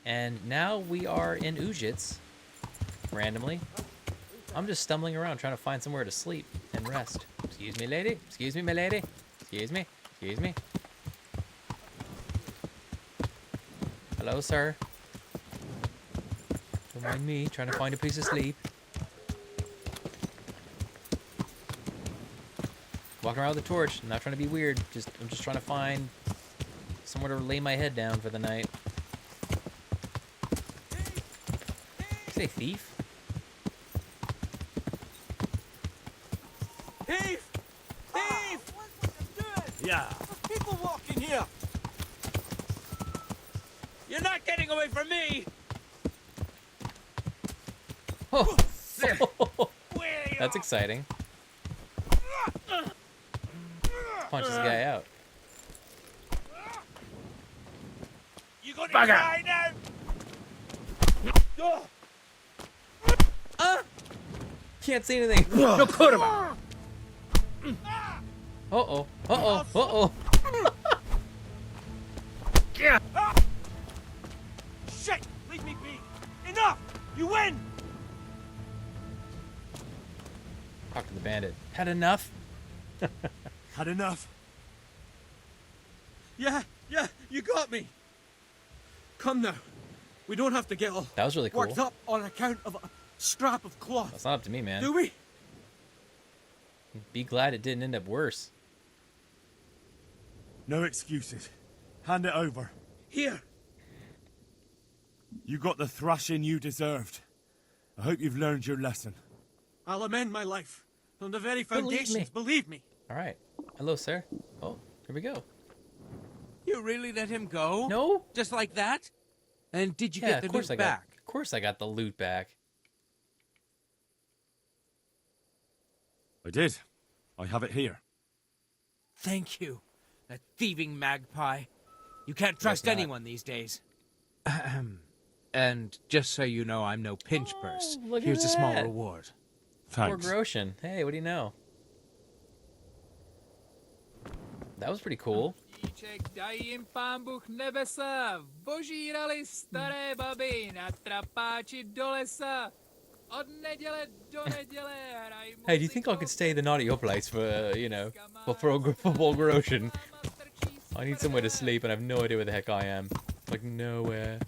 And now we are in Uzhitz, randomly. I'm just stumbling around trying to find somewhere to sleep and rest. Excuse me, lady. Excuse me, my lady. Excuse me. Excuse me. Hello, sir. Don't mind me trying to find a place to sleep. Walking around with a torch. I'm not trying to be weird. I'm just trying to find somewhere to lay my head down for the night. Say thief? Thief! Thief! Yeah. There's people walking here! You're not getting away from me! Oh. That's exciting. Punch this guy out. You gonna Bugger. die now? Can't see anything. No, put him. Uh-oh. Uh-oh. Uh-oh. Yeah. Shit! Leave me be! Enough! You win! Talk to the bandit. Had enough? Had enough. Yeah, you got me. Come now. We don't have to get all That was really cool. worked up on account of a scrap of cloth. That's not up to me, man. Do we? Be glad it didn't end up worse. No excuses. Hand it over. Here. You got the thrashing you deserved. I hope you've learned your lesson. I'll amend my life. From the very Believe me. foundations, believe me. All right. Hello, sir. Oh, here we go. You really let him go? No? Just like that? And did you Yeah, get the of course loot I got. back? Of course I got the loot back. I did. I have it here. Thank you. That thieving magpie. You can't trust not. anyone these days. And just so you know, I'm no pinch purse. look at Here's a small that. reward. Poor Thanks. Groshin. Hey, what do you know? That was pretty cool. Díček dají jim pán Bůh nebesa, požírali staré baby na trapáči do lesa. Od neděle do neděle hraj Hey, do you think I could stay the night at your place for, for Groshin? I need somewhere to sleep and I have no idea where the heck I am. Like, nowhere.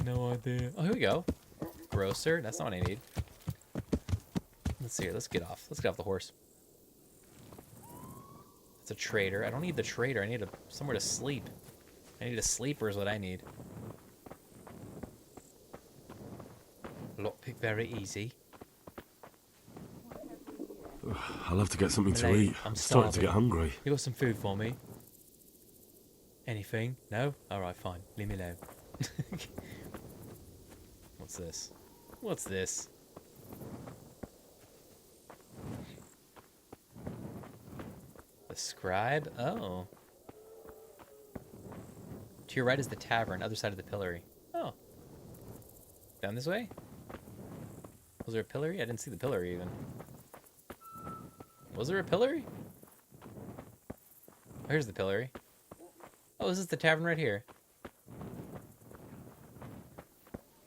No idea. Oh, here we go. Grocer? That's not what I need. Let's see here. Let's get off. Let's get off the horse. It's a trader. I don't need the trader. I need somewhere to sleep. I need a sleeper is what I need. Lockpick very easy. I'll have to get something to Lady, eat. I'm starting to starving. get hungry. You got some food for me? Anything? No? Alright, fine. Leave me alone. What's this? What's this? The scribe? Oh. To your right is the tavern, other side of the pillory. Oh. Down this way? Was there a pillory? I didn't see the pillory even. Was there a pillory? Oh, here's the pillory. Oh, this is the tavern right here.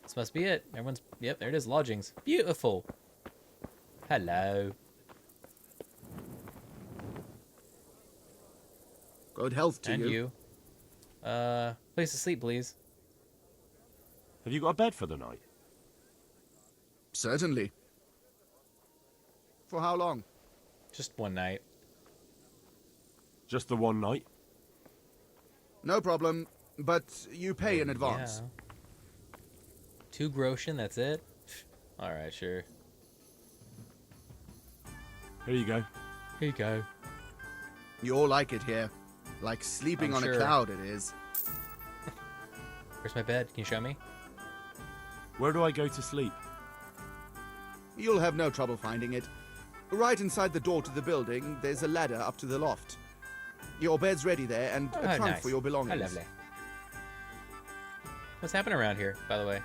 This must be it. Everyone's... Yep, there it is. Lodgings. Beautiful. Hello. Good health to And you. you. Place to sleep, please. Have you got a bed for the night? Certainly. For how long? Just one night. Just the one night? No problem, but you pay in advance. Yeah. 2 groschen, that's it? Alright, sure. Here you go. Here you go. You all like it here. Like sleeping I'm on sure. a cloud it is. Where's my bed? Can you show me? Where do I go to sleep? You'll have no trouble finding it. Right inside the door to the building, there's a ladder up to the loft. Your bed's ready there, and a trunk nice. for your belongings. Oh, lovely. What's happening around here, by the way?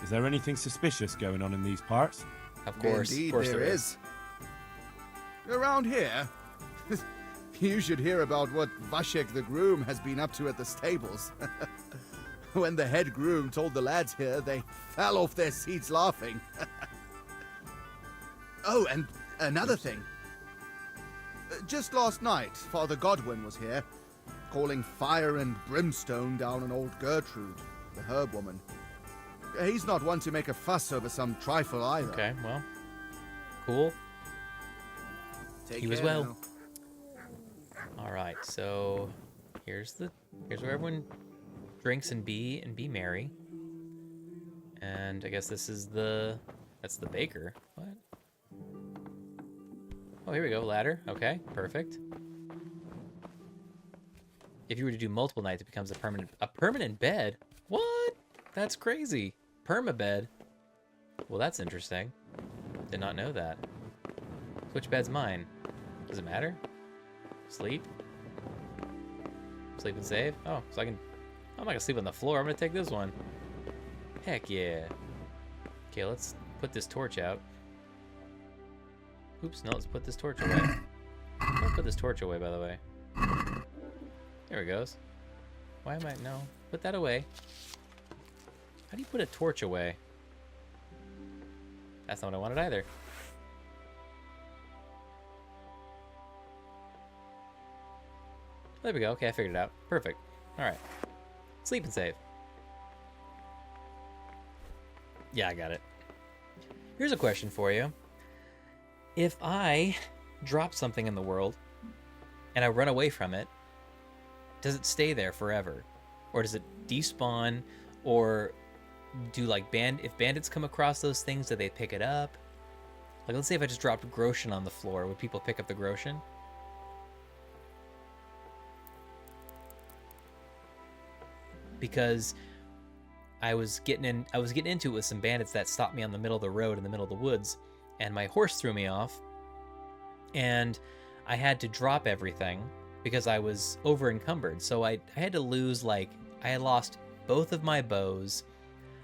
Is there anything suspicious going on in these parts? Of course. Indeed, of course there is. Around here, you should hear about what Vashek the groom has been up to at the stables. When the head groom told the lads here, they fell off their seats laughing. Oh, and another thing. Just last night, Father Godwin was here, calling fire and brimstone down on old Gertrude, the herb woman. He's not one to make a fuss over some trifle either. Okay, well, cool. Take He was care well. now. All right, so here's where everyone drinks and be merry. And I guess this is that's the baker. What? Oh, here we go. Ladder. Okay, perfect. If you were to do multiple nights, it becomes a permanent bed. What? That's crazy. Permabed. Well, that's interesting. Did not know that. Which bed's mine? Does it matter? Sleep? Sleep and save? Oh, so I'm not gonna sleep on the floor. I'm gonna take this one. Heck yeah. Okay, let's put this torch out. Oops, no, let's put this torch away. Don't put this torch away, by the way. There it goes. Why am I... No. Put that away. How do you put a torch away? That's not what I wanted either. There we go. Okay, I figured it out. Perfect. Alright. Sleep and save. Yeah, I got it. Here's a question for you. If I drop something in the world and I run away from it, does it stay there forever? Or does it despawn? Or do like if bandits come across those things, do they pick it up? Like, let's say if I just dropped Groshen on the floor, would people pick up the Groshen? Because I was getting into it with some bandits that stopped me on the middle of the road in the middle of the woods, and my horse threw me off, and I had to drop everything because I was over encumbered. So I had to lose, like, I had lost both of my bows,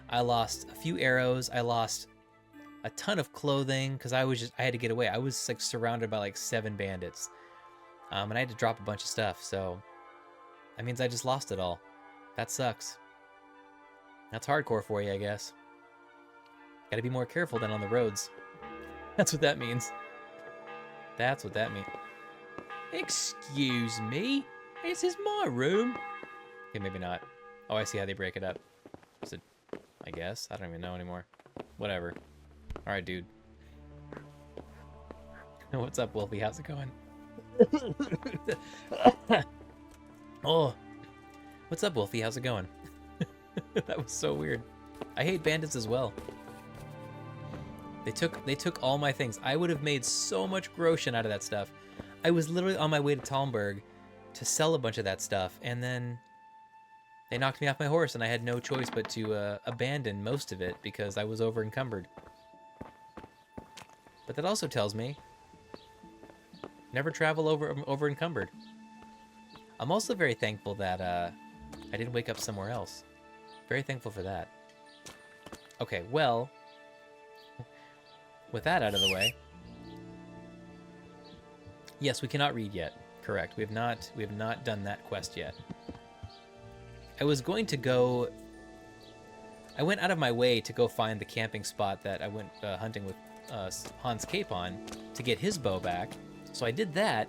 I lost a few arrows, I lost a ton of clothing because I had to get away. I was like surrounded by like 7 bandits, and I had to drop a bunch of stuff. So that means I just lost it all. That sucks. That's hardcore for you, I guess. Gotta be more careful than on the roads. That's what that means. That's what that means. Excuse me? This is my room. Okay, maybe not. Oh, I see how they break it up. Is it... I guess? I don't even know anymore. Whatever. Alright, dude. What's up, Wolfie? How's it going? Oh. What's up, Wolfie? How's it going? That was so weird. I hate bandits as well. They took all my things. I would have made so much Groshen out of that stuff. I was literally on my way to Talmberg to sell a bunch of that stuff, and then they knocked me off my horse, and I had no choice but to abandon most of it because I was over encumbered. But that also tells me never travel over encumbered. I'm also very thankful that I didn't wake up somewhere else. Very thankful for that. Okay, well, with that out of the way, yes, we cannot read yet. Correct. We have not done that quest yet. I was going to go. I went out of my way to go find the camping spot that I went hunting with Hans Cape on to get his bow back. So I did that,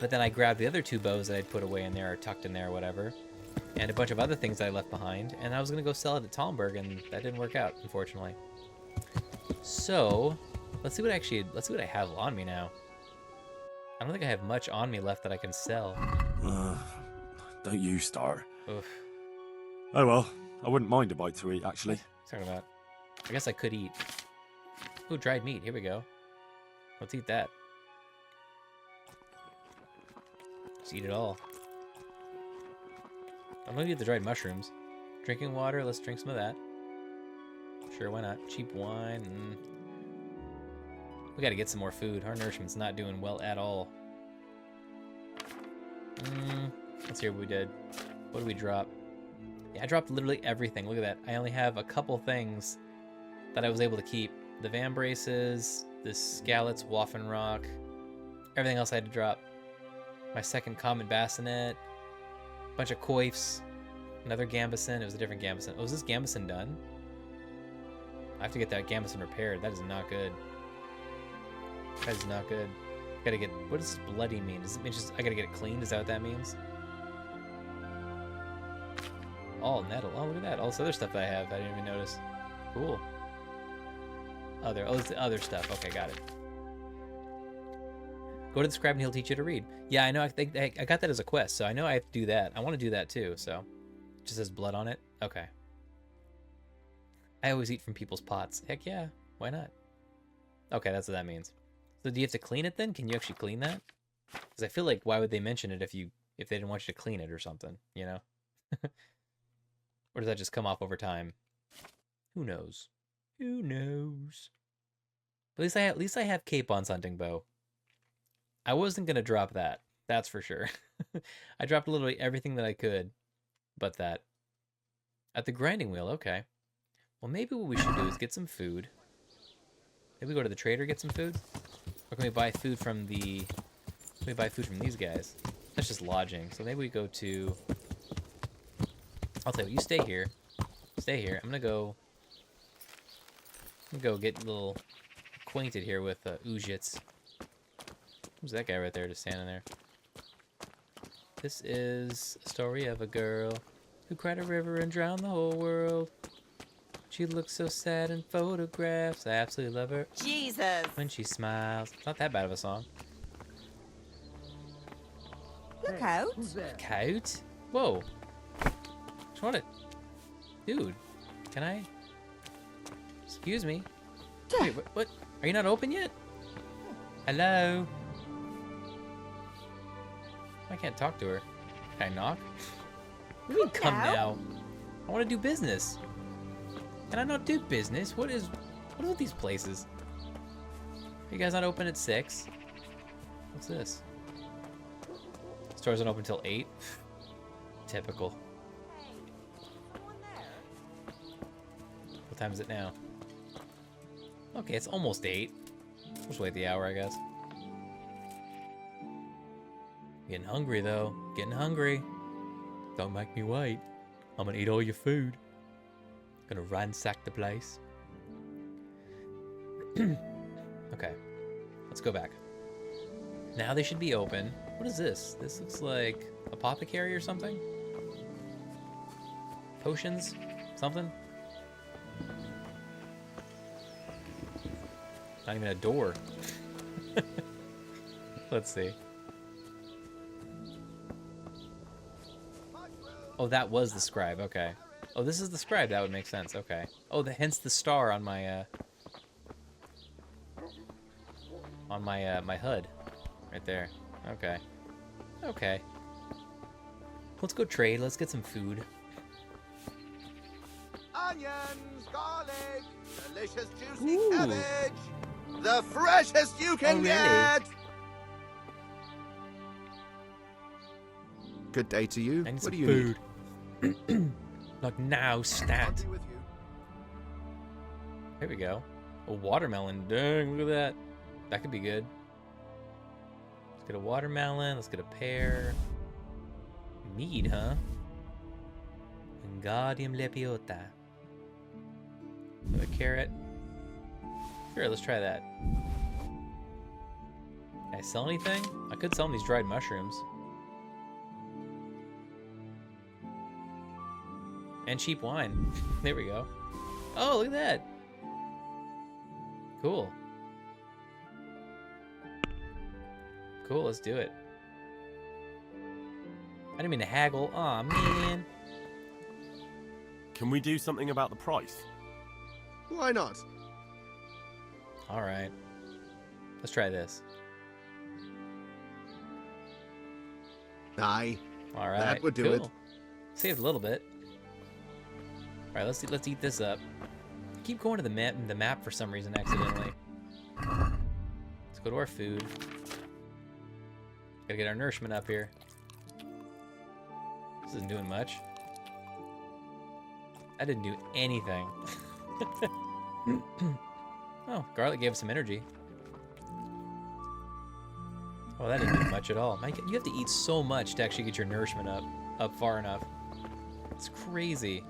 but then I grabbed the other 2 bows that I'd put away in there or tucked in there or whatever, and a bunch of other things that I left behind, and I was gonna go sell it at Talmberg, and that didn't work out, unfortunately. So let's see what I have on me now. I don't think I have much on me left that I can sell. Don't you start. Oof. Oh well, I wouldn't mind a bite to eat, actually. Talking about. I guess I could eat. Ooh, dried meat. Here we go. Let's eat that. Let's eat it all. I'm gonna eat the dried mushrooms. Drinking water. Let's drink some of that. Sure, why not? Cheap wine. We gotta get some more food. Our nourishment's not doing well at all. Let's hear what we did. What did we drop? Yeah, I dropped literally everything. Look at that. I only have a couple things that I was able to keep. The Van Braces, the Scallots, Waffen Rock. Everything else I had to drop. My second common bassinet. Bunch of coifs. Another Gambeson. It was a different Gambeson. Oh, is this Gambeson done? I have to get that Gambeson repaired. That is not good. That is not good. Gotta get... What does bloody mean? Does it mean just... I gotta get it cleaned? Is that what that means? All metal. Oh, look at that. All this other stuff that I have. I didn't even notice. Cool. Other... Oh, it's the other stuff. Okay, got it. Go to the scribe and he'll teach you to read. Yeah, I know. I think I got that as a quest, so I know I have to do that. I want to do that too, so... It just says blood on it? Okay. I always eat from people's pots. Heck yeah. Why not? Okay, that's what that means. So do you have to clean it then? Can you actually clean that? Because I feel like why would they mention it if they didn't want you to clean it or something, you know? Or does that just come off over time? Who knows? Who knows? But at least I have Capon's hunting bow. I wasn't gonna drop that. That's for sure. I dropped literally everything that I could, but that. At the grinding wheel, okay. Well, maybe what we should do is get some food. Maybe we go to the trader, get some food? Or can we buy food from the... Can we buy food from these guys? That's just lodging. So maybe we go to... I'll tell you what, you stay here. Stay here. I'm gonna go get a little acquainted here with Uzhitz. Who's that guy right there just standing there? This is a story of a girl who cried a river and drowned the whole world. She looks so sad in photographs. I absolutely love her. Jesus! When she smiles. It's not that bad of a song. Look out! Look out? Whoa. Just want to... Dude, can I... Excuse me. Wait, what? Are you not open yet? Hello? I can't talk to her. Can I knock? What do you mean, come now? I want to do business. Can I not do business? What is with these places? Are you guys not open at 6? What's this? Store doesn't open until 8. Typical. What time is it now? Okay, it's almost 8. Just wait the hour, I guess. Getting hungry, though. Getting hungry. Don't make me wait. I'm gonna eat all your food. Gonna ransack the place. Okay. Let's go back. Now they should be open. What is this? This looks like apothecary or something? Potions? Something? Not even a door. Let's see. Oh, that was the scribe. Okay. Oh, this is the scribe. That would make sense. Okay. Oh, hence the star on my my HUD, right there. Okay. Okay. Let's go trade. Let's get some food. Onions, garlic, delicious juicy Ooh. cabbage. The freshest you can really? get. Good day to you. I need What some do you food. need? Like now, I'll stat. be with you. Here we go. A watermelon. Dang, look at that. That could be good. Let's get a watermelon. Let's get a pear. Mead, huh? Wingardium Leviosa. Another carrot. Sure, let's try that. Can I sell anything? I could sell them these dried mushrooms. And cheap wine. There we go. Oh, look at that. Cool. Cool, let's do it. I didn't mean to haggle. Aw, man. Can we do something about the price? Why not? Alright. Let's try this. Aye. Alright. That would do cool. it. Saved a little bit. Alright, let's eat this up. I keep going to the map for some reason accidentally. Let's go to our food. Gotta get our nourishment up here. This isn't doing much. I didn't do anything. Oh, garlic gave us some energy. Oh, that didn't do much at all. You have to eat so much to actually get your nourishment up far enough. It's crazy.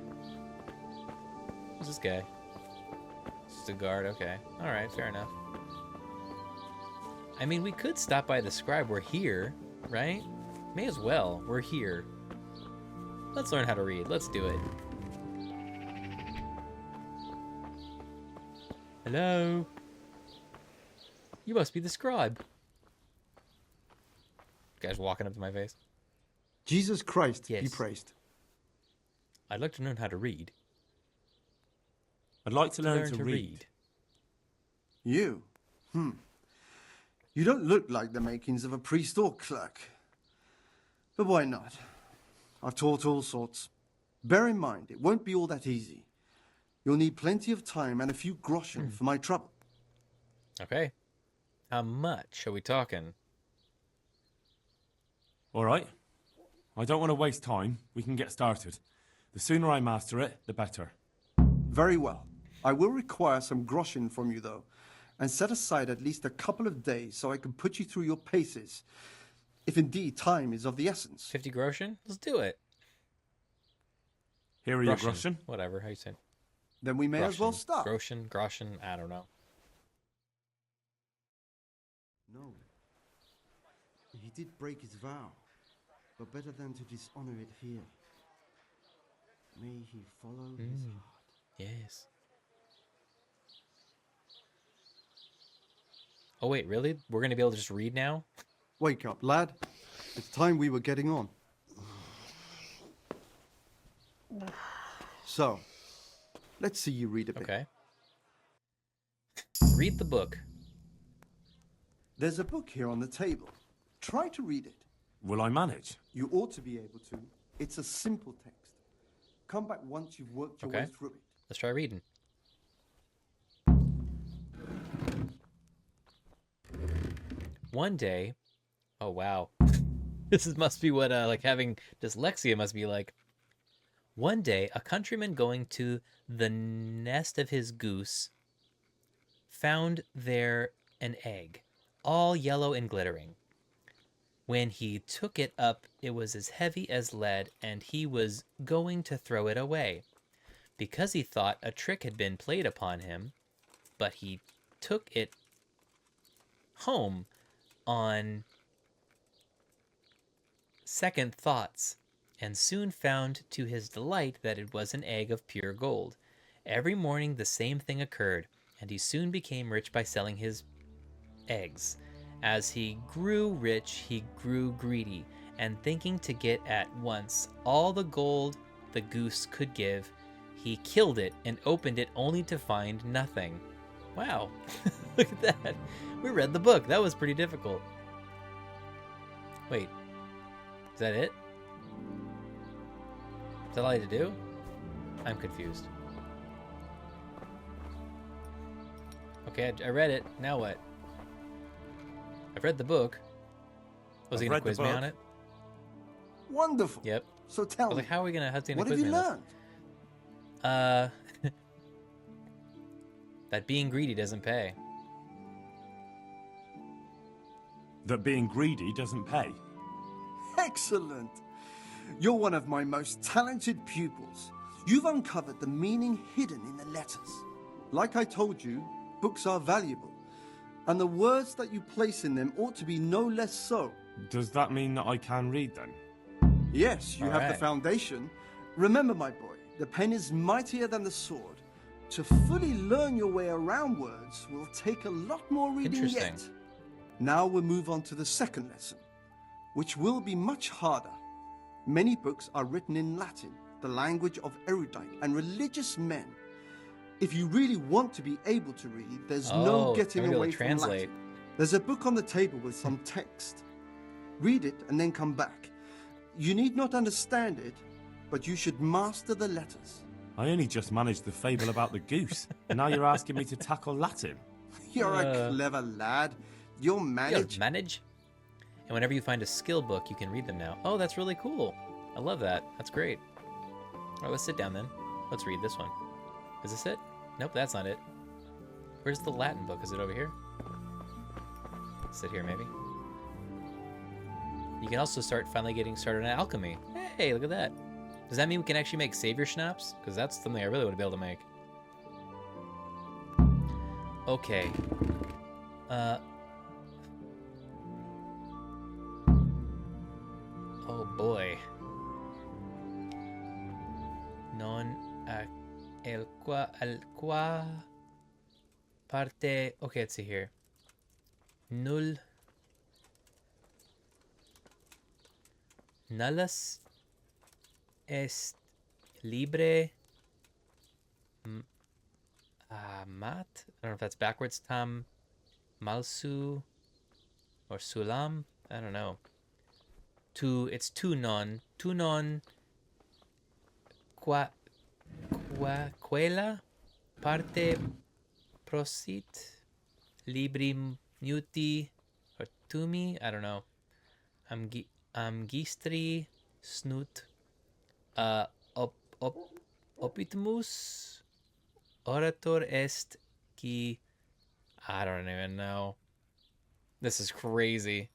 Who's this guy? Just a guard, okay. Alright, fair enough. I mean, we could stop by the scribe. We're here, right? May as well. We're here. Let's learn how to read. Let's do it. Hello? You must be the scribe. Guy's walking up to my face. Jesus Christ be Yes. praised. I'd like to learn how to read. I'd like to learn to read. You? You don't look like the makings of a priest or clerk. But why not? I've taught all sorts. Bear in mind, it won't be all that easy. You'll need plenty of time and a few groschen for my trouble. Okay. How much are we talking? All right. I don't want to waste time. We can get started. The sooner I master it, the better. Very well. I will require some groschen from you, though, and set aside at least a couple of days so I can put you through your paces, if indeed time is of the essence. 50 groschen? Let's do it. Here are your groschen. Whatever, how you say it? Then we may as well Groschen. start. Groschen, I don't know. No. He did break his vow, but better than to dishonor it here. May he follow his heart. Yes. Oh wait, really? We're gonna be able to just read now? Wake up, lad. It's time we were getting on. So, let's see you read a bit. Okay. Read the book. There's a book here on the table. Try to read it. Will I manage? You ought to be able to. It's a simple text. Come back once you've worked your way Okay. through it. Let's try reading. One day, oh wow, must be what like having dyslexia must be like. One day, a countryman going to the nest of his goose found there an egg, all yellow and glittering. When he took it up, it was as heavy as lead, and he was going to throw it away, because he thought a trick had been played upon him, but he took it home on second thoughts, and soon found to his delight that it was an egg of pure gold. Every morning the same thing occurred, and he soon became rich by selling his eggs. As he grew rich, he grew greedy, and thinking to get at once all the gold the goose could give, he killed it and opened it only to find nothing. Wow, look at that. We read the book. That was pretty difficult. Wait, is that it? Is that all I had to do? I'm confused. Okay, I read it. Now what? I've read the book. Was he I've gonna read the quiz me book. on it? Wonderful. Yep. So I tell was me, like, how's he gonna what quiz have you me on learned? this? That being greedy doesn't pay. That being greedy doesn't pay. Excellent. You're one of my most talented pupils. You've uncovered the meaning hidden in the letters. Like I told you, books are valuable, and the words that you place in them ought to be no less so. Does that mean that I can read then? Yes, you All have the right. foundation. Remember, my boy, the pen is mightier than the sword. To fully learn your way around words will take a lot more reading Interesting. yet. Now we'll move on to the second lesson, which will be much harder. Many books are written in Latin, the language of erudite and religious men. If you really want to be able to read, there's no Oh, getting I'm gonna away be from able to translate. Latin. There's a book on the table with some text. Read it and then come back. You need not understand it, but you should master the letters. I only just managed the fable about the goose, and now you're asking me to tackle Latin. You're a clever lad. You'll You manage. gotta manage. And whenever you find a skill book, you can read them now. Oh, that's really cool. I love that. That's great. All right, let's sit down then. Let's read this one. Is this it? Nope, that's not it. Where's the Latin book? Is it over here? Sit here, maybe. You can also start finally getting started on alchemy. Hey, look at that. Does that mean we can actually make savior schnapps? Because that's something I really want to be able to make. Okay. Oh boy. Non el qua parte. Okay, let's see here. Null. Nullus est libre mat. I don't know if that's backwards. Tam malsu or sulam. I don't know. It's tu non quella parte prosit libri muti or tumi. I don't know. Gistri snut opitimus orator est qui. I don't even know. This is crazy.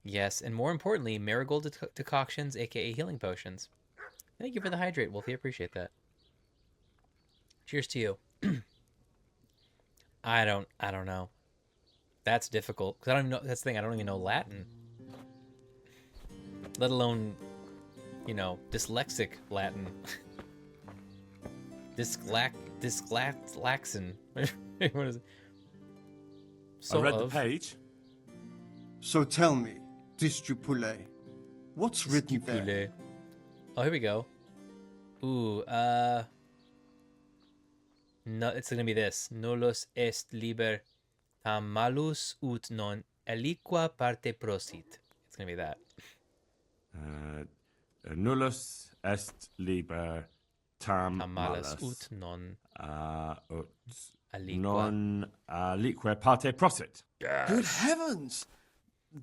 Yes, and more importantly, marigold decoctions, aka healing potions. Thank you for the hydrate, Wolfie. I appreciate that. Cheers to you. I don't know. That's difficult because I don't even know. That's the thing. I don't even know Latin, let alone, dyslexic Latin. Dysglaxin. What is it? I read the page. So tell me, Distupule, what's written there? Oh, here we go. Ooh, no, it's gonna be this. Nullus est liber tam malus ut non aliqua parte prosit. It's gonna be that. Nullus est liber tam Malus malus ut non ut aliqua. non alique parte prosit. Good heavens!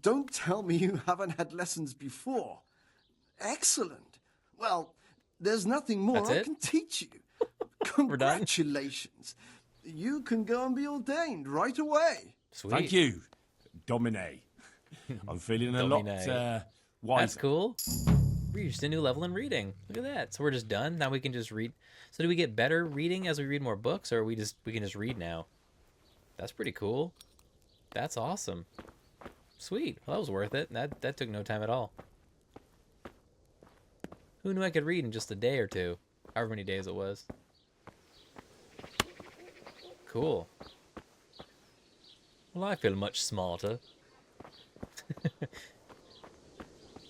Don't tell me you haven't had lessons before. Excellent. Well, there's nothing more That's I it? can teach you. We're done? Congratulations. You can go and be ordained right away. Sweet. Thank you, Domine. I'm feeling a lot wiser. That's cool. We reached a new level in reading. Look at that. So we're just done. Now we can just read. So do we get better reading as we read more books, or we can just read now? That's pretty cool. That's awesome. Sweet. Well, that was worth it. That took no time at all. Who knew I could read in just a day or two? However many days it was. Cool. Well, I feel much smarter.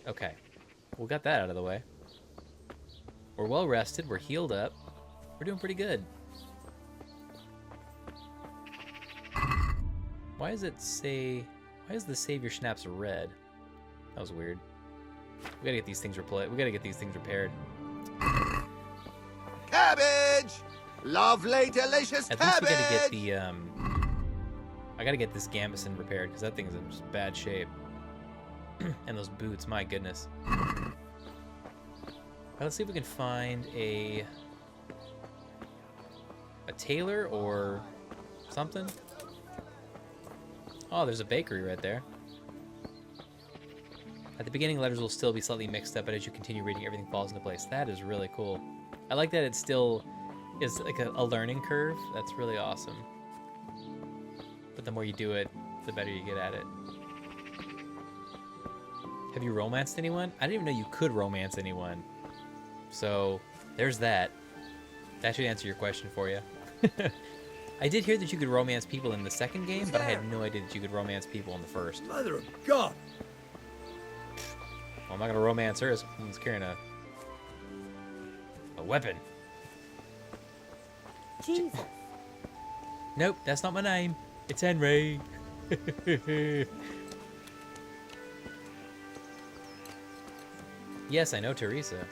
Okay. We got that out of the way. We're well rested. We're healed up. We're doing pretty good. Why does it say... Why is the Savior Schnapps red? That was weird. We gotta get these things repaired. Cabbage! Lovely, delicious At least cabbage! we gotta get the, I gotta get this gambeson repaired, because that thing is in just bad shape. And those boots, my goodness. Well, let's see if we can find a tailor or something. Oh, there's a bakery right there. At the beginning, letters will still be slightly mixed up, but as you continue reading, everything falls into place. That is really cool. I like that it still is like a learning curve. That's really awesome. But the more you do it, the better you get at it. Have you romanced anyone? I didn't even know you could romance anyone. So, there's that. That should answer your question for you. I did hear that you could romance people in the second game, but I had no idea that you could romance people in the first. Mother of God! Well, I'm not gonna romance her. Someone's carrying a weapon. Jesus. Nope, that's not my name. It's Henry. Yes, I know Teresa.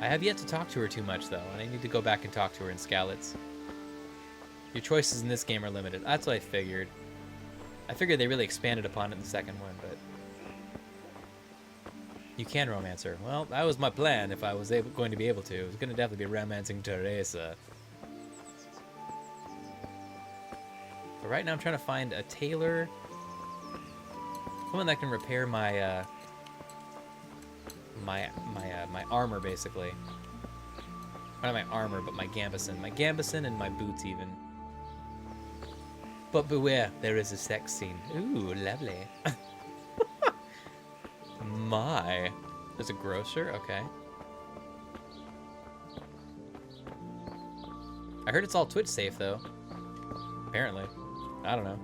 I have yet to talk to her too much, though, and I need to go back and talk to her in Skalitz. Your choices in this game are limited. That's what I figured. I figured they really expanded upon it in the second one, but... You can romance her. Well, that was my plan if I was going to be able to. I was going to definitely be romancing Teresa. But right now I'm trying to find a tailor. Someone that can repair my my armor, basically. Not my armor, but my gambeson. My gambeson and my boots, even. But beware, there is a sex scene. Ooh, lovely. My. There's a grocer? Okay. I heard it's all Twitch safe, though. Apparently. I don't know.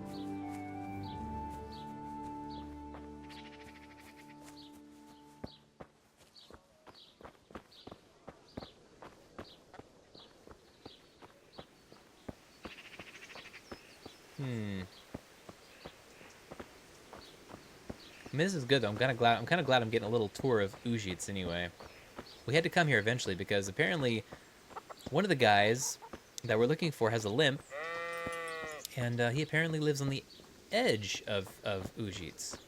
I mean, this is good though. I'm kind of glad I'm getting a little tour of Uzhitz anyway. We had to come here eventually because apparently one of the guys that we're looking for has a limp, and he apparently lives on the edge of Uzhitz.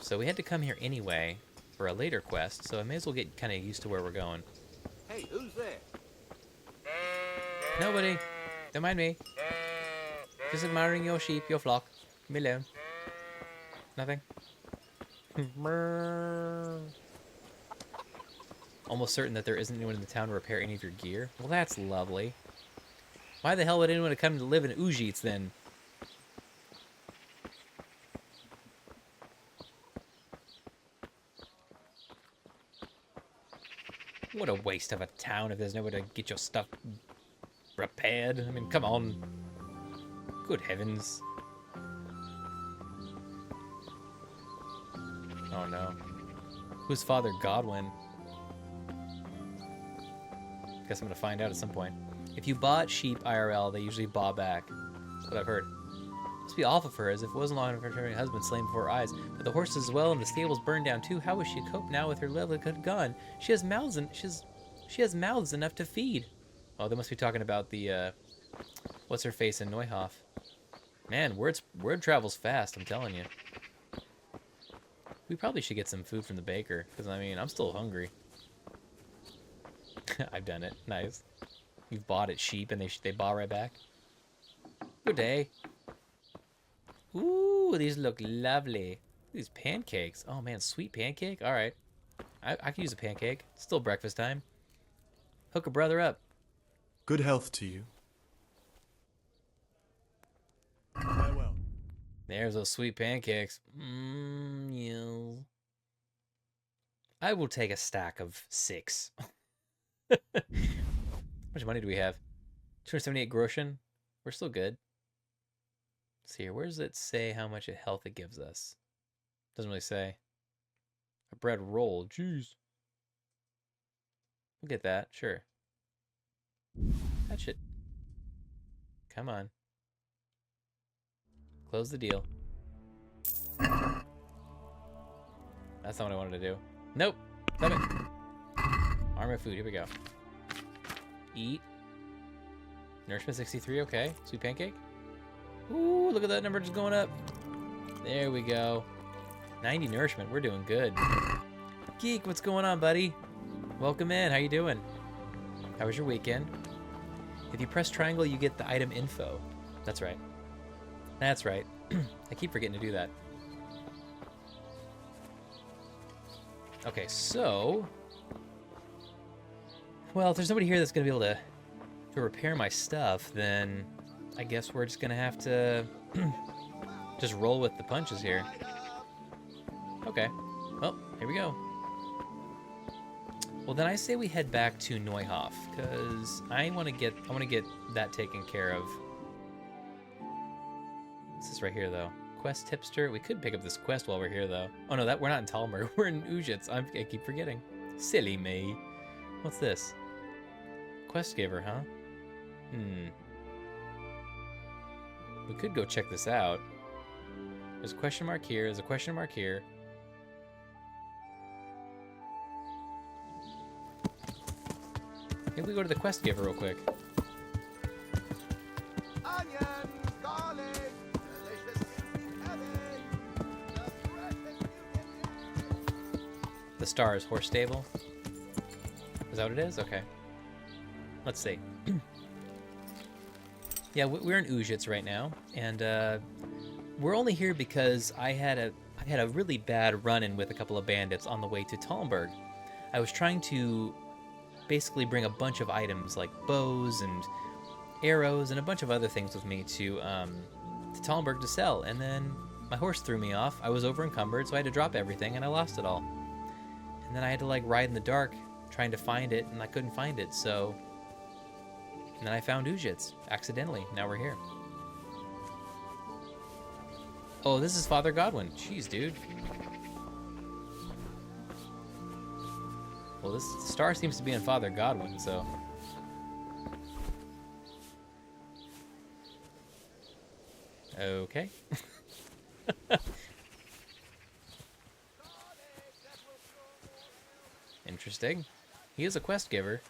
So we had to come here anyway for a later quest. So I may as well get kind of used to where we're going. Hey, who's there? Nobody. Don't mind me. Just admiring your sheep, your flock. Leave me alone. Nothing. Almost certain that there isn't anyone in the town to repair any of your gear. Well, that's lovely. Why the hell would anyone come to live in Uzhitz then? What a waste of a town if there's nowhere to get your stuff repaired. I mean, come on. Good heavens. Oh no. Who's Father Godwin? Guess I'm gonna find out at some point. If you bought sheep IRL, they usually bought back. That's what I've heard. Must be awful for her, as if it wasn't long enough for her husband slain before her eyes. But the horses as well, and the stables burned down too. How will she cope now with her livelihood gone? She has mouths and she has mouths enough to feed. Oh, they must be talking about the what's her face in Neuhof. Man, word travels fast, I'm telling you. We probably should get some food from the baker, because, I mean, I'm still hungry. I've done it. Nice. You've bought it sheep, and they bought right back. Good day. Ooh, these look lovely. These pancakes. Oh, man, sweet pancake? All right. I could use a pancake. It's still breakfast time. Hook a brother up. Good health to you. Farewell. There's those sweet pancakes. Yeah. I will take a stack of 6. How much money do we have? 278 groschen. We're still good. Let's see here. Where does it say how much health it gives us? Doesn't really say. A bread roll. Jeez. We'll get that. Sure. That should... Come on. Close the deal. That's not what I wanted to do. Nope. Stop it. Armor food. Here we go. Eat. Nourishment 63. Okay. Sweet pancake. Ooh, look at that number just going up. There we go. 90 nourishment. We're doing good. Geek, what's going on, buddy? Welcome in. How you doing? How was your weekend? If you press triangle, you get the item info. That's right. That's right. I keep forgetting to do that. Okay, so... Well, if there's nobody here that's going to be able to repair my stuff, then I guess we're just going to have to just roll with the punches here. Okay. Well, here we go. Well, then I say we head back to Neuhof, because I want to get that taken care of. This is right here, though. Quest tipster. We could pick up this quest while we're here, though. Oh no, we're not in Talmberg. We're in Uzhitz. I keep forgetting. Silly me. What's this? Quest giver, huh? We could go check this out. There's a question mark here. There's a question mark here. Maybe we go to the quest giver real quick. Onions, garlic, delicious cabbage, the freshest you can The Stars Horse Stable. Is that what it is? Okay. Let's see. Yeah, we're in Uzhitz right now, and we're only here because I had a really bad run-in with a couple of bandits on the way to Talmberg. I was trying to basically bring a bunch of items like bows and arrows and a bunch of other things with me to Talmberg to sell, and then my horse threw me off. I was over encumbered, so I had to drop everything, and I lost it all. And then I had to like ride in the dark trying to find it, and I couldn't find it, so... And then I found Uzhitz, accidentally. Now we're here. Oh, this is Father Godwin. Jeez, dude. Well, this star seems to be on Father Godwin, so... Okay. Interesting. He is a quest giver.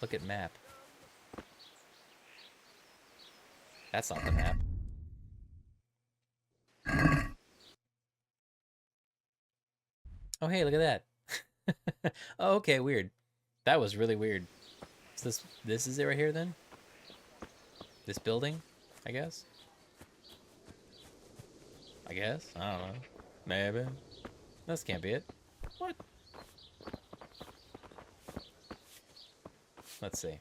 Look at map. That's not the map. Oh, hey, look at that. Oh, okay, weird. That was really weird. So this is it right here, then? This building, I guess? I guess? I don't know. Maybe. This can't be it. What? Let's see.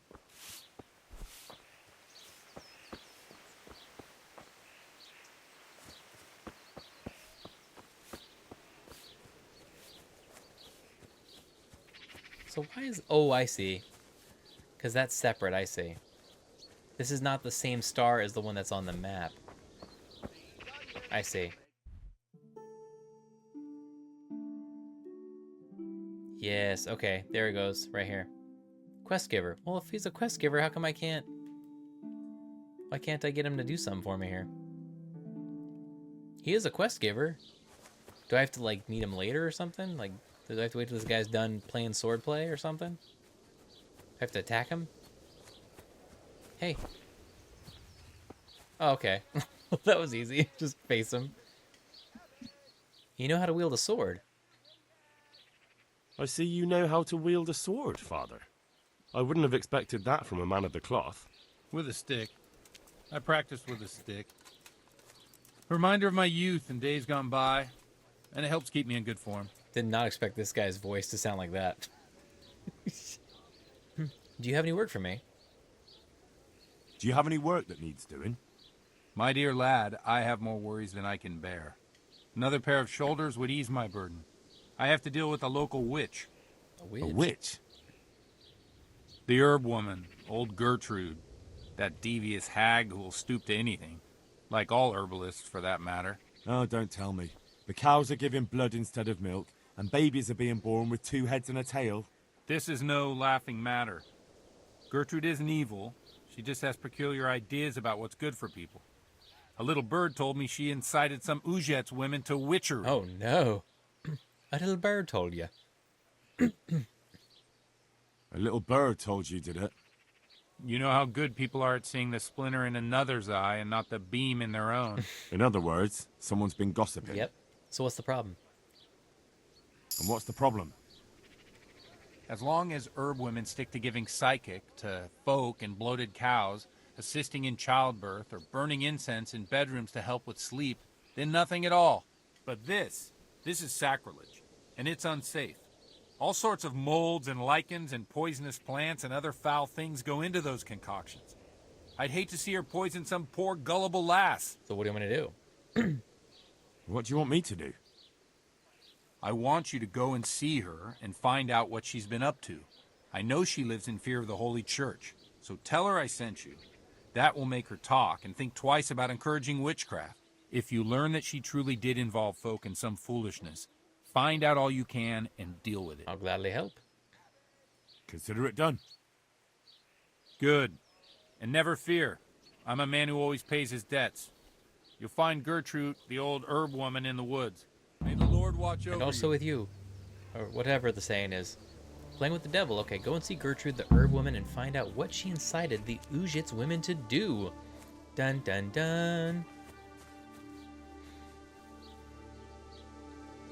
So why is... Oh, I see. Because that's separate, I see. This is not the same star as the one that's on the map. I see. Yes, okay. There it goes, right here. Quest giver. Well, if he's a quest giver, how come I can't... Why can't I get him to do something for me here? He is a quest giver. Do I have to, like, meet him later or something? Like, do I have to wait till this guy's done playing swordplay or something? I have to attack him? Hey. Oh, okay. That was easy. Just face him. You know how to wield a sword. I see you know how to wield a sword, Father. I wouldn't have expected that from a man of the cloth. With a stick. I practiced with a stick. Reminder of my youth and days gone by, and it helps keep me in good form. Did not expect this guy's voice to sound like that. Do you have any work for me? Do you have any work that needs doing? My dear lad, I have more worries than I can bear. Another pair of shoulders would ease my burden. I have to deal with a local witch. A witch? A witch? The herb woman, old Gertrude. That devious hag who will stoop to anything. Like all herbalists, for that matter. Oh, don't tell me. The cows are giving blood instead of milk, and babies are being born with 2 heads and a tail. This is no laughing matter. Gertrude isn't evil. She just has peculiar ideas about what's good for people. A little bird told me she incited some Uzhitz women to witchery. Oh, no. A little bird told you. A little bird told you, did it? You know how good people are at seeing the splinter in another's eye and not the beam in their own. In other words, someone's been gossiping. Yep. So what's the problem? And what's the problem? As long as herb women stick to giving psychic to folk and bloated cows, assisting in childbirth, or burning incense in bedrooms to help with sleep, then nothing at all. But this is sacrilege, and it's unsafe. All sorts of molds and lichens and poisonous plants and other foul things go into those concoctions. I'd hate to see her poison some poor gullible lass. So what do you want me to do? What do you want me to do? I want you to go and see her and find out what she's been up to. I know she lives in fear of the Holy Church, so tell her I sent you. That will make her talk and think twice about encouraging witchcraft. If you learn that she truly did involve folk in some foolishness, find out all you can and deal with it. I'll gladly help. Consider it done. Good. And never fear. I'm a man who always pays his debts. You'll find Gertrude, the old herb woman, in the woods. May the Lord watch over And also you. with you. Or whatever the saying is. Playing with the devil. Okay, go and see Gertrude, the herb woman, and find out what she incited the Uzhitz women to do. Dun dun dun.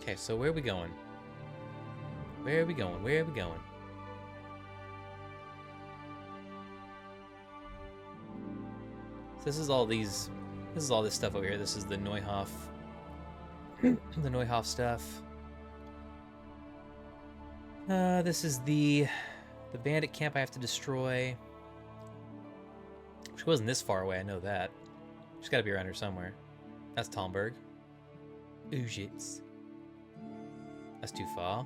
Okay, so where are we going? Where are we going? Where are we going? So this is all this stuff over here. This is the Neuhoff. The Neuhoff stuff. This is the bandit camp I have to destroy. Which wasn't this far away, I know that. She's gotta be around here somewhere. That's Talmberg. Uzhitz. That's too far.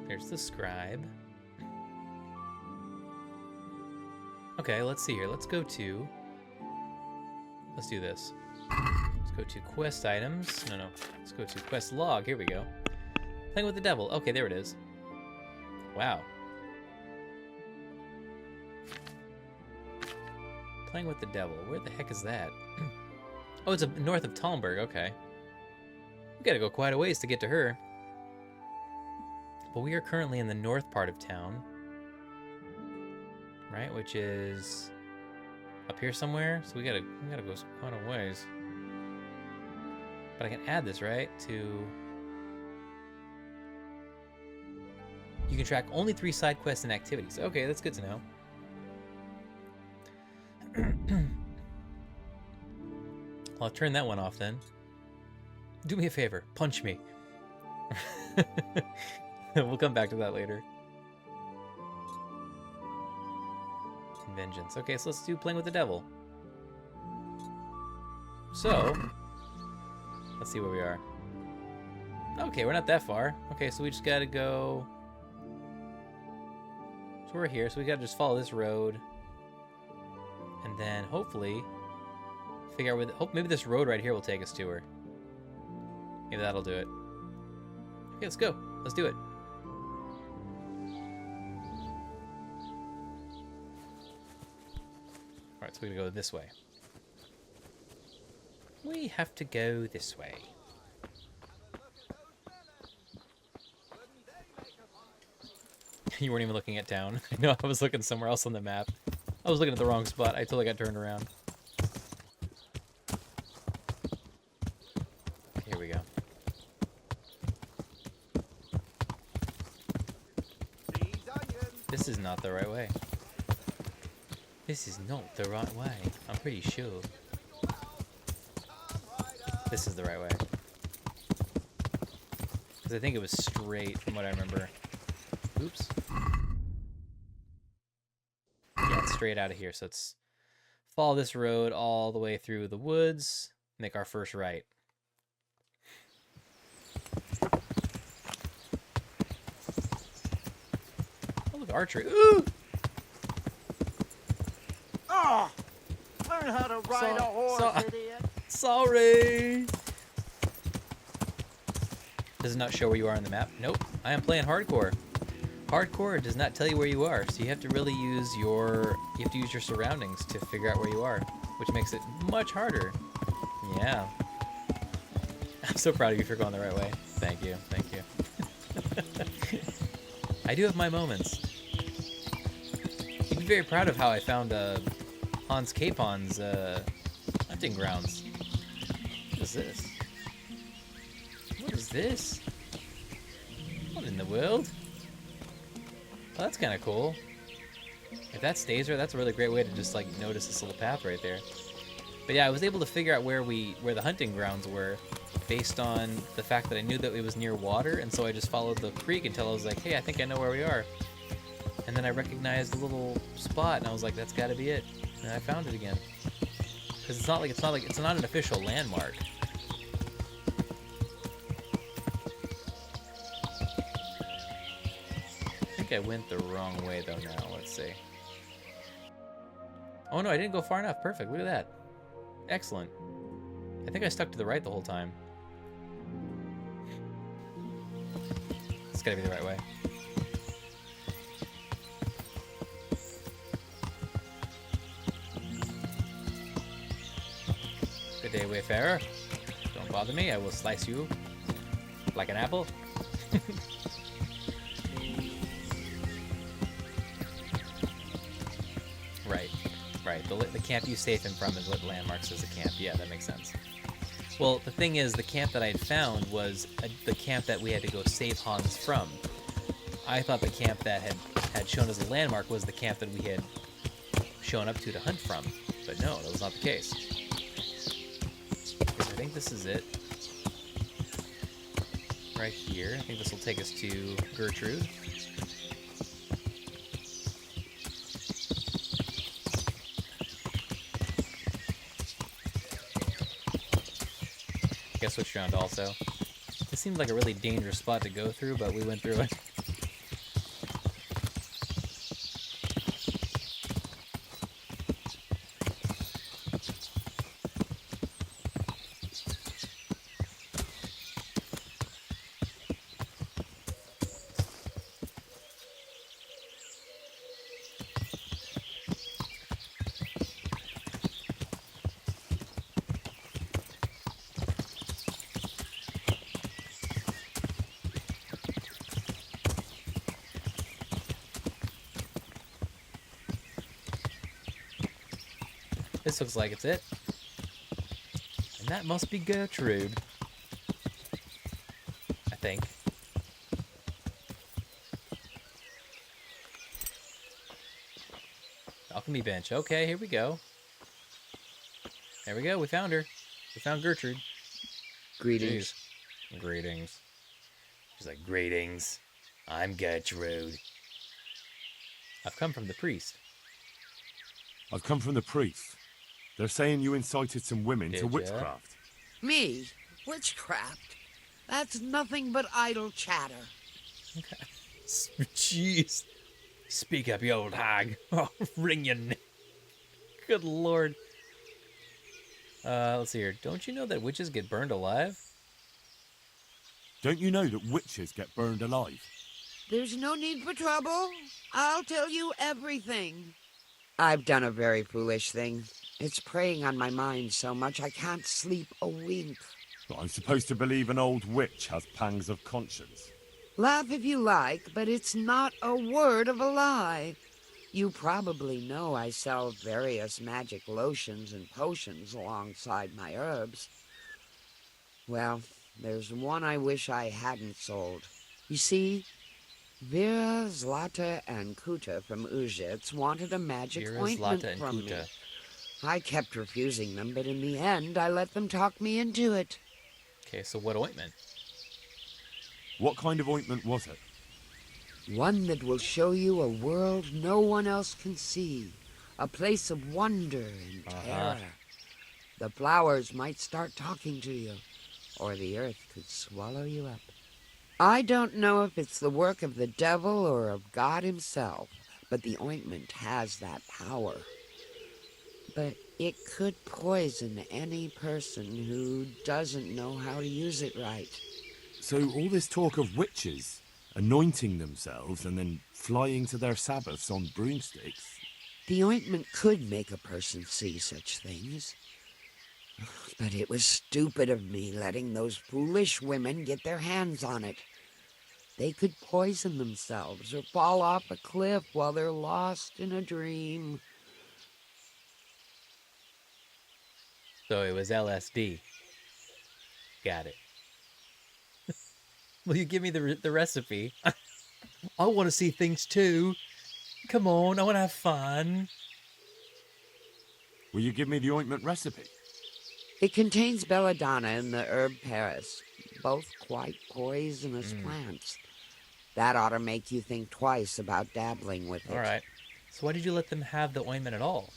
There's the scribe. Okay, let's see here. Let's do this. Let's go to quest items. No. Let's go to quest log. Here we go. Playing with the devil. Okay, there it is. Wow. Playing with the devil. Where the heck is that? Oh, it's north of Talmberg. Okay. We gotta go quite a ways to get to her. But we are currently in the north part of town. Right? Which is up here somewhere. So we gotta go quite a ways. But I can add this, right? To... You can track only 3 side quests and activities. Okay, that's good to know. I'll turn that one off then. Do me a favor, punch me. We'll come back to that later. Vengeance. Okay, so let's do playing with the devil. So, let's see where we are. Okay, we're not that far. Okay, so we just gotta go... So we're here, so we gotta just follow this road. And then, hopefully, figure out where... maybe this road right here will take us to her. Maybe that'll do it. Okay, let's go. Let's do it. Alright, so we're gonna go this way. We have to go this way. You weren't even looking at town. I know, I was looking somewhere else on the map. I was looking at the wrong spot. I totally got turned around. Here we go. This is not the right way. This is not the right way. I'm pretty sure. This is the right way. Because I think it was straight from what I remember. Oops. Yeah, it's straight out of here. So let's follow this road all the way through the woods. Make our first right. Oh, look, archery. Ooh! Oh! Learn how to ride a horse, idiot. Sorry! Does it not show where you are on the map? Nope. I am playing hardcore. Hardcore does not tell you where you are, so you have to really use your surroundings to figure out where you are, which makes it much harder. Yeah. I'm so proud of you for going the right way. Thank you. Thank you. I do have my moments. You'd be very proud of how I found Hans Capon's hunting grounds. What is this? What is this? What in the world? Oh, that's kind of cool. If that stays there, that's a really great way to just like notice this little path right there. But yeah, I was able to figure out where the hunting grounds were based on the fact that I knew that it was near water, and so I just followed the creek until I was like, hey, I think I know where we are. And then I recognized a little spot, and I was like, that's got to be it. And I found it again. Because it's not an official landmark. I think I went the wrong way though now. Let's see. Oh no, I didn't go far enough. Perfect. Look at that. Excellent. I think I stuck to the right the whole time. It's gotta be the right way. Good day, wayfarer. Don't bother me. I will slice you like an apple. Right. The camp you save him from is what landmarks as a camp. Yeah, that makes sense. Well, the thing is, the camp that I had found was the camp that we had to go save Hans from. I thought the camp that had shown as a landmark was the camp that we had shown up to hunt from. But no, that was not the case. There's a think this is it. Right here. I think this will take us to Gertrude. Guess switch around also. This seemed like a really dangerous spot to go through, but we went through it. This looks like it's it. And that must be Gertrude. I think. Alchemy bench. Okay, here we go. There we go. We found her. We found Gertrude. Greetings. Jeez. Greetings. She's like, greetings. I'm Gertrude. I've come from the priest. I've come from the priest. They're saying you incited some women Did to ya? witchcraft. Me? Witchcraft? That's nothing but idle chatter. Okay. Jeez. Speak up, you old hag. I'll wring your neck. Good lord. Let's see here. Don't you know that witches get burned alive? Don't you know that witches get burned alive? There's no need for trouble. I'll tell you everything. I've done a very foolish thing. It's preying on my mind so much I can't sleep a wink. But I'm supposed to believe an old witch has pangs of conscience. Laugh if you like, but it's not a word of a lie. You probably know I sell various magic lotions and potions alongside my herbs. Well, there's one I wish I hadn't sold. You see, Vera, Zlata, and Kuta from Uzhitz wanted a magic Vera, ointment Zlata, and from Kuta. me. I kept refusing them, but in the end, I let them talk me into it. Okay, so what ointment? What kind of ointment was it? One that will show you a world no one else can see. A place of wonder and terror. The flowers might start talking to you, or the earth could swallow you up. I don't know if it's the work of the devil or of God himself, but the ointment has that power. But it could poison any person who doesn't know how to use it right. So all this talk of witches anointing themselves and then flying to their sabbaths on broomsticks. The ointment could make a person see such things. But it was stupid of me letting those foolish women get their hands on it. They could poison themselves or fall off a cliff while they're lost in a dream. So it was LSD. Got it. Will you give me the recipe? I want to see things too. Come on, I want to have fun. Will you give me the ointment recipe? It contains belladonna and the herb Paris, both quite poisonous plants. That ought to make you think twice about dabbling with it. All right. So why did you let them have the ointment at all?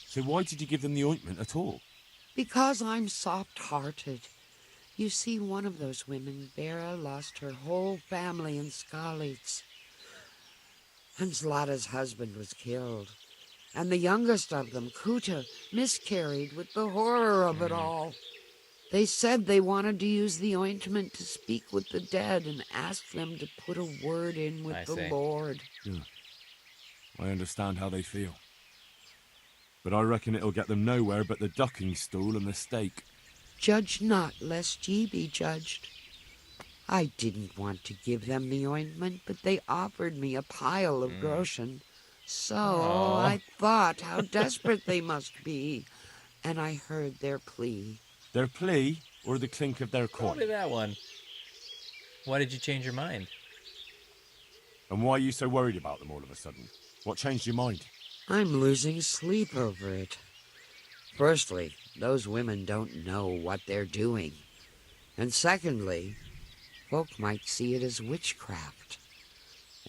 So why did you give them the ointment at all? Because I'm soft-hearted. You see, one of those women, Vera, lost her whole family in Skalitz. And Zlata's husband was killed. And the youngest of them, Kuta, miscarried with the horror of it all. They said they wanted to use the ointment to speak with the dead and ask them to put a word in with the Lord. Yeah. I understand how they feel. But I reckon it'll get them nowhere but the ducking stool and the stake. Judge not, lest ye be judged. I didn't want to give them the ointment, but they offered me a pile of groschen. So I thought how desperate they must be, and I heard their plea. Their plea or the clink of their coin? Probably that one. Why did you change your mind? And why are you so worried about them all of a sudden? What changed your mind? I'm losing sleep over it. Firstly, those women don't know what they're doing. And secondly, folk might see it as witchcraft.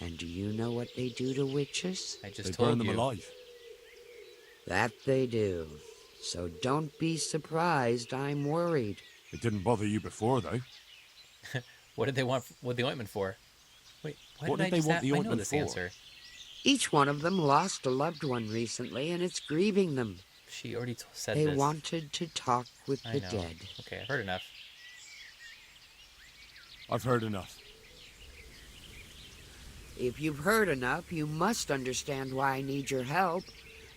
And do you know what they do to witches? I just They told burn them you. alive. That they do. So don't be surprised I'm worried. It didn't bother you before, though. What did they want the ointment for? Wait, why What did did I they just want the I know ointment this for? answer. Each one of them lost a loved one recently, and it's grieving them. She already said They this. wanted to talk with I the know. dead. Okay, I've heard enough. I've heard enough. If you've heard enough, you must understand why I need your help.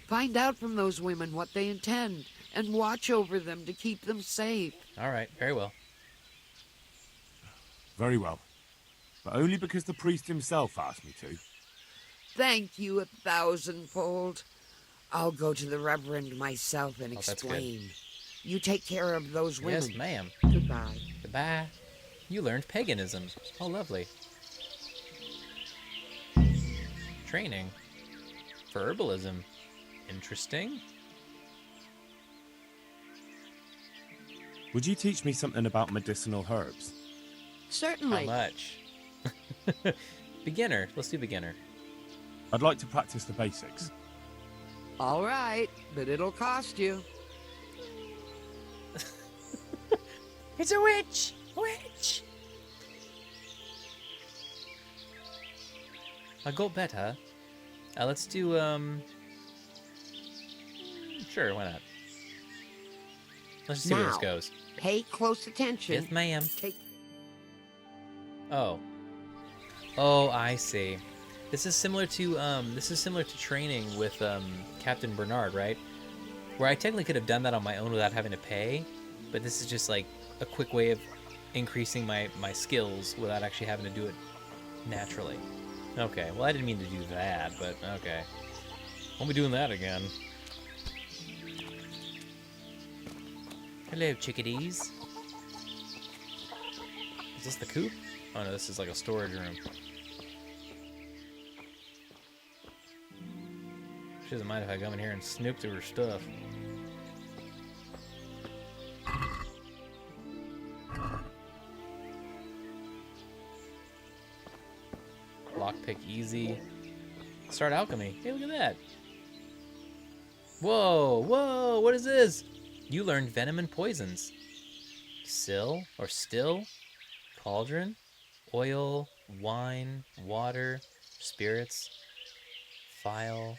Find out from those women what they intend, and watch over them to keep them safe. All right, very well. Very well. But only because the priest himself asked me to. Thank you 1,000-fold. I'll go to the Reverend myself and that's good. explain. You take care of those women. Yes, ma'am. Goodbye. Goodbye. You learned paganism. Oh, lovely. Training for herbalism. Interesting. Would you teach me something about medicinal herbs? Certainly. How much? Beginner. Let's do beginner. I'd like to practice the basics. All right, but it'll cost you. It's a witch! Witch! I'll go better. Let's do, Sure, why not? Let's just see where this Now, goes. Pay close attention. Yes, ma'am. Take... Oh. Oh, I see. This is similar to training with Captain Bernard, right? Where I technically could have done that on my own without having to pay, but this is just like a quick way of increasing my skills without actually having to do it naturally. Okay, well I didn't mean to do that, but okay. Won't be doing that again. Hello, chickadees. Is this the coop? Oh no, this is like a storage room. She doesn't mind if I come in here and snoop through her stuff. Lockpick easy. Start alchemy. Hey, look at that. Whoa, whoa, what is this? You learned venom and poisons. Still, cauldron, oil, wine, water, spirits, file,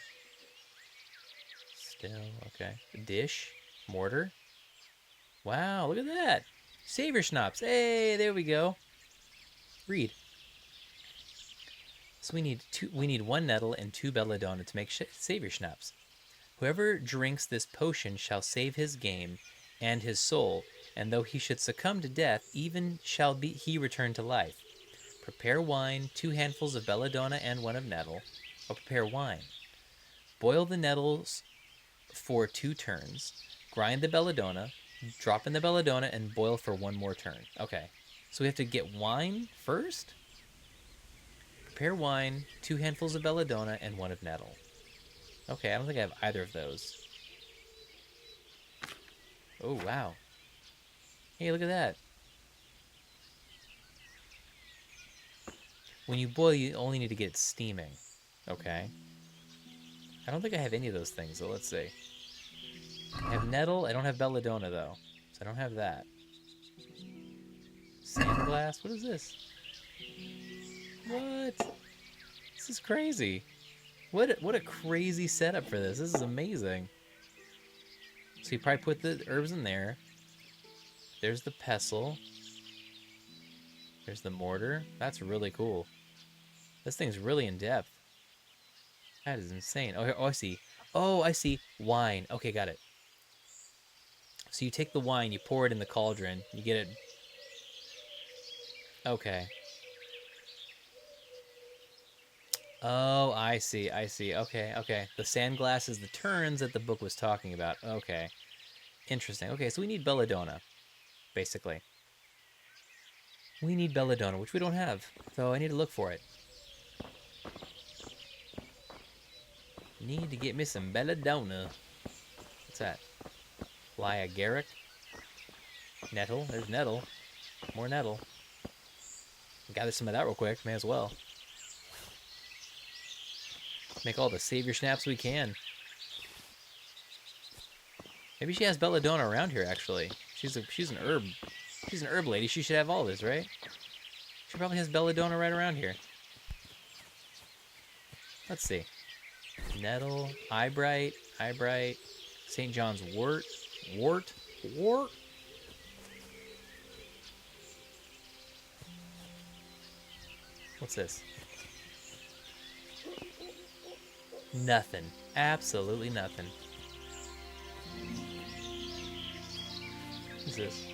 still, okay. Dish, mortar. Wow, look at that. Savior schnapps. Hey, there we go. Read. So we need 1 nettle and 2 belladonna to make savior schnapps. Whoever drinks this potion shall save his game and his soul, and though he should succumb to death, even shall be he return to life. Prepare wine, 2 handfuls of belladonna and 1 of nettle. Or prepare wine. Boil the nettles for 2 turns. Grind the belladonna. Drop in the belladonna and boil for 1 more turn. Okay, so we have to get wine first? Prepare wine, 2 handfuls of belladonna, and 1 of nettle. Okay, I don't think I have either of those. Oh, wow. Hey, look at that. When you boil, you only need to get it steaming. Okay. I don't think I have any of those things, so let's see. I have nettle. I don't have belladonna, though. So I don't have that. Sandglass? What is this? What? This is crazy. What a crazy setup for this. This is amazing. So you probably put the herbs in there. There's the pestle. There's the mortar. That's really cool. This thing's really in depth. That is insane. Oh, I see. Oh, I see. Wine. Okay, got it. So you take the wine, you pour it in the cauldron, you get it. Okay. Oh, I see. Okay. The sandglass is the turns that the book was talking about. Okay. Interesting. Okay, so we need belladonna, basically. We need belladonna, which we don't have, so I need to look for it. Need to get me some belladonna. What's that? Fly agaric. Nettle. There's nettle. More nettle. Gather some of that real quick. May as well. Make all the savior snaps we can. Maybe she has belladonna around here, actually. She's an herb. She's an herb lady. She should have all this, right? She probably has belladonna right around here. Let's see. Nettle, eyebright, St. John's wort. What's this? Nothing. Absolutely nothing. What's this?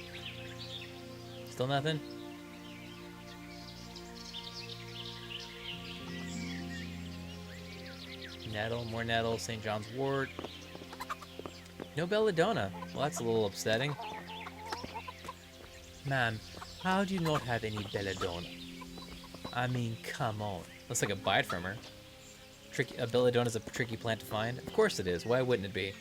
Still nothing? Nettle, more nettle, St. John's wort. No belladonna. Well, that's a little upsetting. Ma'am, how do you not have any belladonna? I mean, come on. Looks like a bite from her. A belladonna is a tricky plant to find. Of course it is. Why wouldn't it be?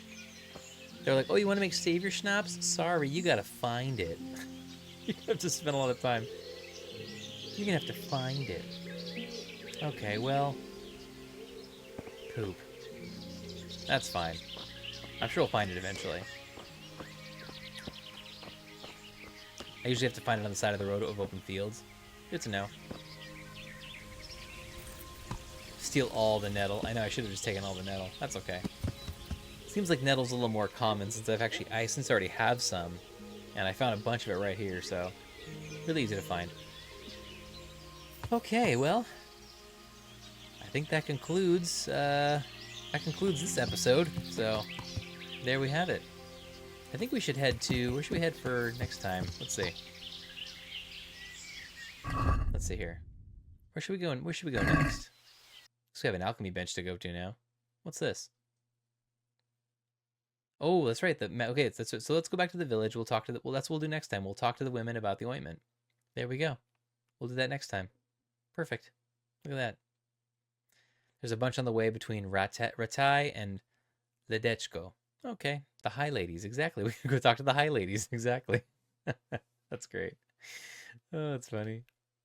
They're like, oh, you want to make savior schnapps? Sorry, you gotta find it. You have to spend a lot of time. You're gonna have to find it. Okay, well... Poop. That's fine. I'm sure we'll find it eventually. I usually have to find it on the side of the road of open fields. Good to know. Steal all the nettle. I know, I should have just taken all the nettle. That's okay. Seems like nettle's a little more common since since I already have some. And I found a bunch of it right here, so... really easy to find. Okay, well... I think that concludes this episode. So, there we have it. I think we should head to... where should we head for next time? Let's see. Let's see here. Where should we go next? So we have an alchemy bench to go to now. What's this? Oh, that's right. Okay, so let's go back to the village. We'll talk to the... well, that's what we'll do next time. We'll talk to the women about the ointment. There we go. We'll do that next time. Perfect. Look at that. There's a bunch on the way between Ratai and Ledechko. Okay, the High Ladies. Exactly. We can go talk to the High Ladies. Exactly. That's great. Oh, that's funny.